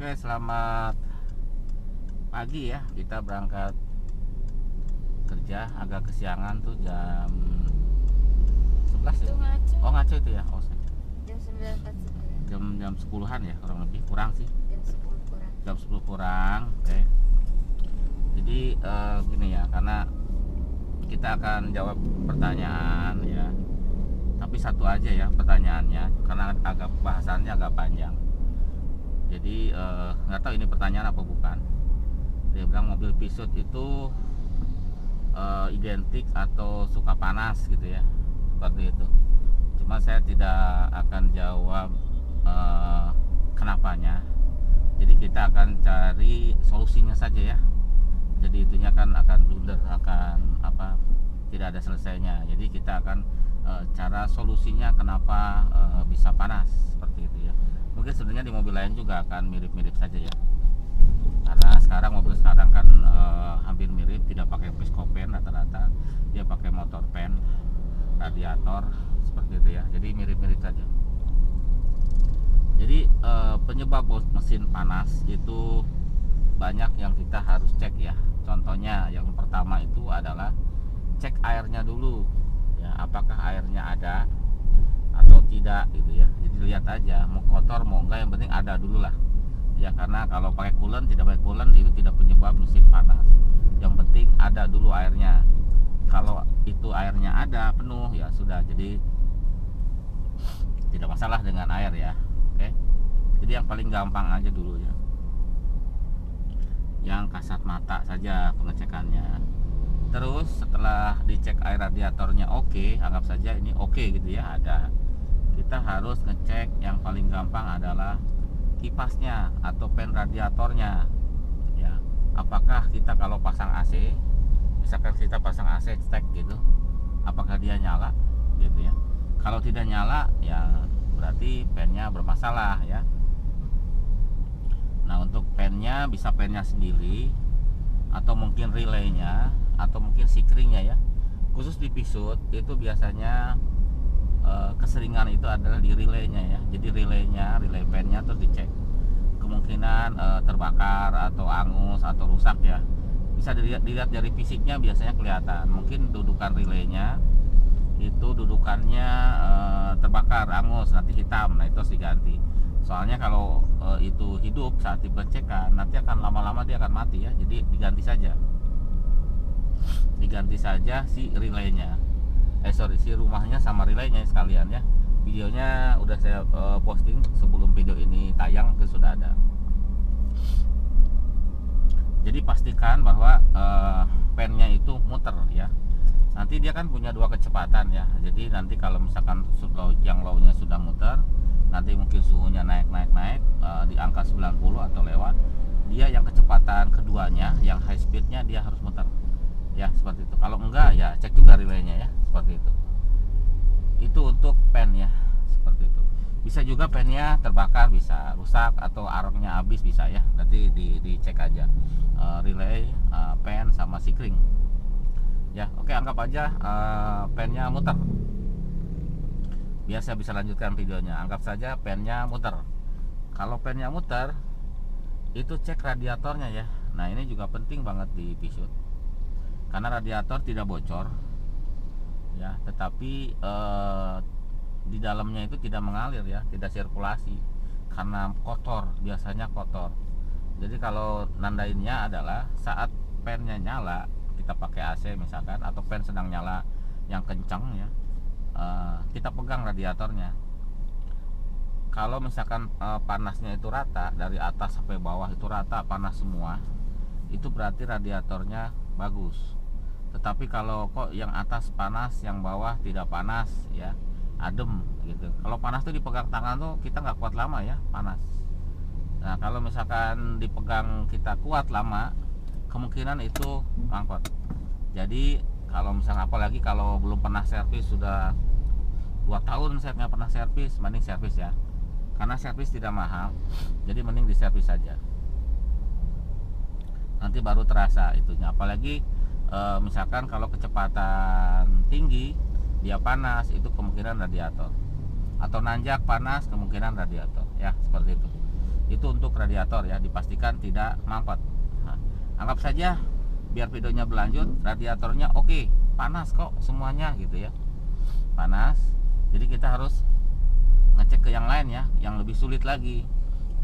Oke, selamat pagi ya. Kita berangkat kerja agak kesiangan tuh jam 11 ya. Itu ngaco. Oh, ngaco itu ya. Oh, Jam 9.49. jam 10-an ya, kurang lebih. Kurang sih. Jam 10 kurang. Jam 10 kurang. Oke. Jadi gini ya, karena kita akan jawab pertanyaan ya. Tapi satu aja ya pertanyaannya, karena agak bahasannya agak panjang. Jadi nggak tahu ini pertanyaan apa bukan. Dia bilang mobil Peugeot itu identik atau suka panas gitu ya, seperti itu. Cuma saya tidak akan jawab kenapanya. Jadi kita akan cari solusinya saja ya. Jadi itunya kan akan blunder, akan apa, tidak ada selesainya. Jadi kita akan cara solusinya kenapa bisa panas seperti itu ya. Mungkin sebenarnya di mobil lain juga akan mirip-mirip saja ya, karena sekarang mobil sekarang kan hampir mirip, tidak pakai piskopen, rata-rata dia pakai motor pen, radiator seperti itu ya. Jadi mirip-mirip saja. Jadi penyebab mesin panas itu banyak yang kita harus cek ya. Contohnya yang pertama itu adalah cek airnya dulu ya, apakah airnya ada atau tidak gitu ya. Jadi lihat aja, mau kotor mau enggak, yang penting ada dulu lah ya. Karena kalau pakai coolant, tidak pakai coolant itu tidak penyebab mesin panas. Yang penting ada dulu airnya. Kalau itu airnya ada penuh ya sudah, jadi tidak masalah dengan air ya. Oke, jadi yang paling gampang aja dulu ya, yang kasat mata saja pengecekannya. Terus setelah dicek air radiatornya oke, anggap saja ini oke gitu ya, ada. Kita harus ngecek yang paling gampang adalah kipasnya atau pen radiatornya ya. Apakah kita kalau pasang AC, misalkan kita pasang AC cek gitu, apakah dia nyala gitu ya. Kalau tidak nyala ya berarti pennya bermasalah ya. Nah, untuk pennya bisa pennya sendiri, atau mungkin relaynya, atau mungkin sikringnya ya. Khusus di Peugeot itu biasanya keseringan itu adalah di relaynya ya. Jadi relay pennya terus dicek. Kemungkinan terbakar atau angus atau rusak ya. Bisa dilihat dari fisiknya, biasanya kelihatan. Mungkin dudukan relaynya itu dudukannya terbakar, angus, nanti hitam. Nah, itu harus diganti. Soalnya kalau itu hidup saat dipengecekan, nanti akan lama-lama dia akan mati ya. Jadi diganti saja si relaynya. Si rumahnya sama relaynya sekalian ya. Videonya udah saya posting sebelum video ini tayang, mungkin sudah ada. Jadi pastikan bahwa pennya itu muter ya. Nanti dia kan punya dua kecepatan ya. Jadi nanti kalau misalkan yang low-nya sudah muter, nanti mungkin suhunya naik di angka 90 atau lewat, dia yang kecepatan keduanya, yang high speednya dia harus muter ya, seperti itu. Kalau enggak ya cek juga relaynya ya, seperti itu. Itu untuk pen ya, seperti itu. Bisa juga pennya terbakar, bisa rusak atau arangnya habis, bisa ya. Nanti dicek aja relay, pen sama sikring ya. Oke, anggap aja pennya muter. Biasa bisa lanjutkan videonya. Anggap saja pennya muter. Kalau pennya muter, itu cek radiatornya ya. Nah, ini juga penting banget di Peugeot, karena radiator tidak bocor ya, tetapi di dalamnya itu tidak mengalir ya, tidak sirkulasi karena kotor, biasanya kotor. Jadi kalau nandainnya adalah saat pennya nyala, kita pakai AC misalkan, atau pen sedang nyala yang kencang ya, kita pegang radiatornya. Kalau misalkan panasnya itu rata, dari atas sampai bawah itu rata panas semua, itu berarti radiatornya bagus. Tetapi kalau kok yang atas panas, yang bawah tidak panas ya, adem gitu. Kalau panas tuh dipegang tangan tuh kita nggak kuat lama ya, panas. Nah, kalau misalkan dipegang kita kuat lama, kemungkinan itu mangkot. Jadi kalau misalnya, apalagi kalau belum pernah servis, sudah 2 tahun saya nggak pernah servis, mending servis ya, karena servis tidak mahal. Jadi mending diservis saja, nanti baru terasa itunya. Apalagi misalkan kalau kecepatan tinggi dia panas, itu kemungkinan radiator, atau nanjak panas kemungkinan radiator ya, seperti itu. Itu untuk radiator ya, dipastikan tidak mampet. Nah, anggap saja biar videonya berlanjut, radiatornya oke, panas kok semuanya gitu ya, panas. Jadi kita harus ngecek ke yang lain ya, yang lebih sulit lagi.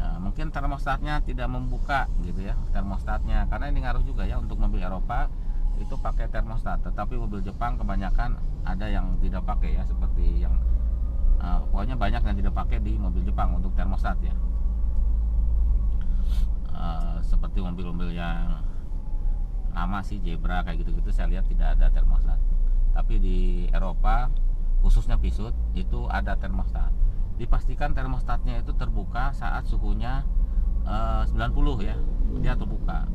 Nah, mungkin termostatnya tidak membuka gitu ya, termostatnya, karena ini ngaruh juga ya. Untuk mobil Eropa itu pakai termostat, tetapi mobil Jepang kebanyakan ada yang tidak pakai ya, seperti yang pokoknya banyak yang tidak pakai di mobil Jepang untuk termostat ya. Seperti mobil-mobil yang lama sih, Zebra kayak gitu-gitu, saya lihat tidak ada termostat. Tapi di Eropa khususnya Peugeot itu ada termostat. Dipastikan termostatnya itu terbuka saat suhunya 90 ya, dia terbuka.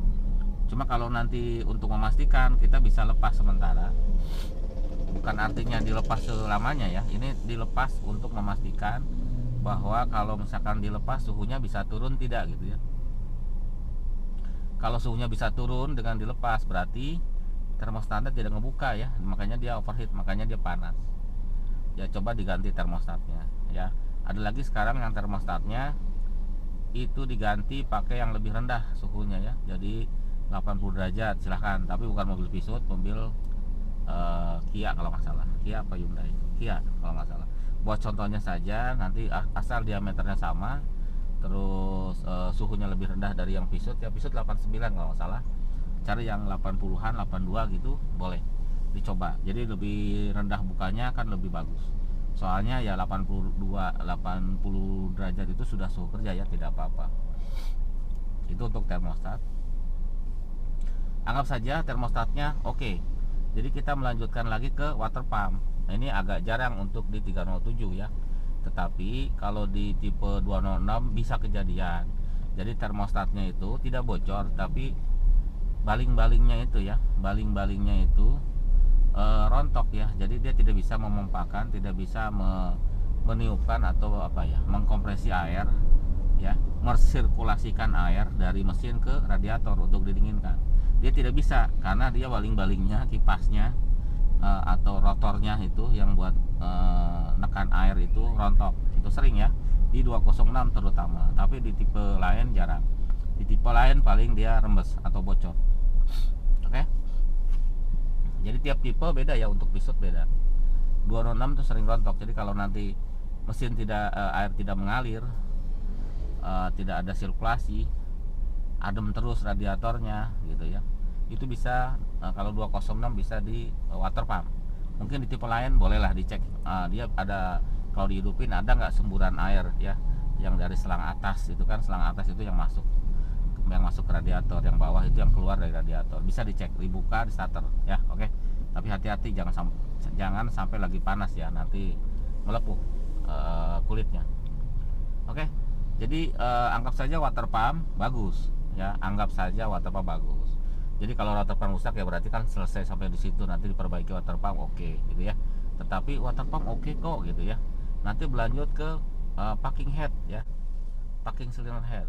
Cuma kalau nanti untuk memastikan, kita bisa lepas sementara. Bukan artinya dilepas selamanya ya, ini dilepas untuk memastikan bahwa kalau misalkan dilepas suhunya bisa turun tidak gitu ya. Kalau suhunya bisa turun dengan dilepas, berarti termostatnya tidak ngebuka ya, makanya dia overheat, makanya dia panas ya. Coba diganti termostatnya ya. Ada lagi sekarang yang termostatnya itu diganti pakai yang lebih rendah suhunya ya, jadi 80 derajat silahkan. Tapi bukan mobil Peugeot, mobil Kia kalau nggak salah, Kia apa Hyundai, Kia kalau nggak salah. Buat contohnya saja, nanti asal diameternya sama, terus suhunya lebih rendah dari yang Peugeot ya, Peugeot 89 kalau nggak salah, cari yang 80-an, 82 gitu boleh dicoba. Jadi lebih rendah bukanya kan lebih bagus. Soalnya ya 80 derajat itu sudah suhu kerja ya, tidak apa-apa. Itu untuk termostat. Anggap saja termostatnya oke. Jadi kita melanjutkan lagi ke water pump. Nah, ini agak jarang untuk di 307 ya. Tetapi kalau di tipe 206 bisa kejadian. Jadi termostatnya itu tidak bocor, tapi baling-balingnya itu ya, baling-balingnya itu rontok ya. Jadi dia tidak bisa memompakan, tidak bisa meniupkan atau apa ya, mengkompresi air ya, mensirkulasikan air dari mesin ke radiator untuk didinginkan. Dia tidak bisa karena dia baling-balingnya, kipasnya atau rotornya itu yang buat nekan air itu rontok. Itu sering ya di 206 terutama, tapi di tipe lain jarang. Di tipe lain paling dia rembes atau bocor. Oke. Jadi tiap tipe beda ya, untuk Peugeot beda. 206 itu sering rontok. Jadi kalau nanti mesin air tidak mengalir, tidak ada sirkulasi, adem terus radiatornya gitu ya, itu bisa kalau 206 bisa di water pump. Mungkin di tipe lain bolehlah dicek, dia ada, kalau dihidupin ada nggak semburan air ya, yang dari selang atas itu kan, selang atas itu yang masuk ke radiator, yang bawah itu yang keluar dari radiator. Bisa dicek, dibuka, di starter ya. Oke. Tapi hati-hati, jangan sampai lagi panas ya, nanti melepuh kulitnya. Oke. Jadi anggap saja water pump bagus ya, anggap saja water pump bagus. Jadi kalau water pump rusak ya berarti kan selesai sampai di situ, nanti diperbaiki water pump oke gitu ya. Tetapi water pump oke kok gitu ya. Nanti berlanjut ke packing head ya, packing cylinder head.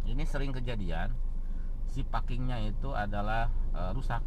Ini sering kejadian si packingnya itu adalah rusak.